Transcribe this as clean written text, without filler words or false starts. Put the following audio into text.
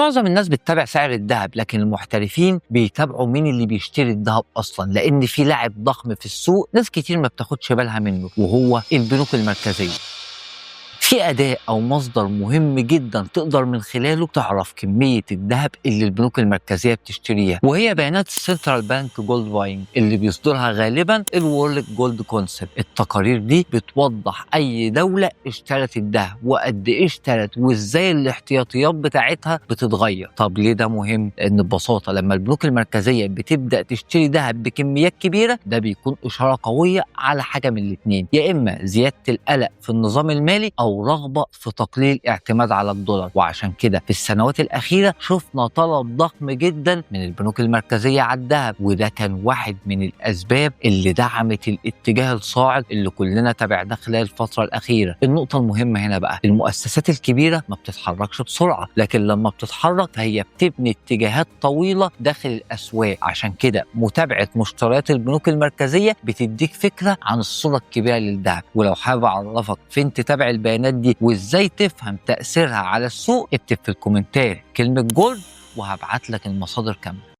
معظم الناس بتتابع سعر الذهب، لكن المحترفين بيتابعوا مين اللي بيشتري الذهب اصلا، لان في لاعب ضخم في السوق ناس كتير ما بتاخدش بالها منه، وهو البنوك المركزيه. في أداة أو مصدر مهم جدا تقدر من خلاله تعرف كمية الذهب اللي البنوك المركزية بتشتريها، وهي بيانات السنترال بانك جولد باينج اللي بيصدرها غالبا الورلد جولد كونسبت. التقارير دي بتوضح أي دولة اشترت الذهب وقد إيه اشترت وإزاي الاحتياطيات بتاعتها بتتغير. طب ليه ده مهم؟ لأن ببساطة لما البنوك المركزية بتبدأ تشتري ذهب بكميات كبيرة، ده بيكون إشارة قوية على حاجة من الاتنين: يا إما زيادة القلق في النظام المالي أو رغبة في تقليل الاعتماد على الدولار. وعشان كده في السنوات الأخيرة شفنا طلب ضخم جدا من البنوك المركزية على الذهب، وده كان واحد من الأسباب اللي دعمت الاتجاه الصاعد اللي كلنا تابعناه خلال الفترة الأخيرة. النقطة المهمة هنا بقى: المؤسسات الكبيرة ما بتتحركش بسرعة، لكن لما بتتحرك فهي بتبني اتجاهات طويلة داخل الأسواق. عشان كده متابعة مشتريات البنوك المركزية بتديك فكرة عن الصورة الكبيرة للذهب. ولو حابب أعرفك فين تتابع البيانات دي وازاي تفهم تأثيرها على السوق، اكتب في الكومنتات كلمة جولد وهبعت لك المصادر كاملة.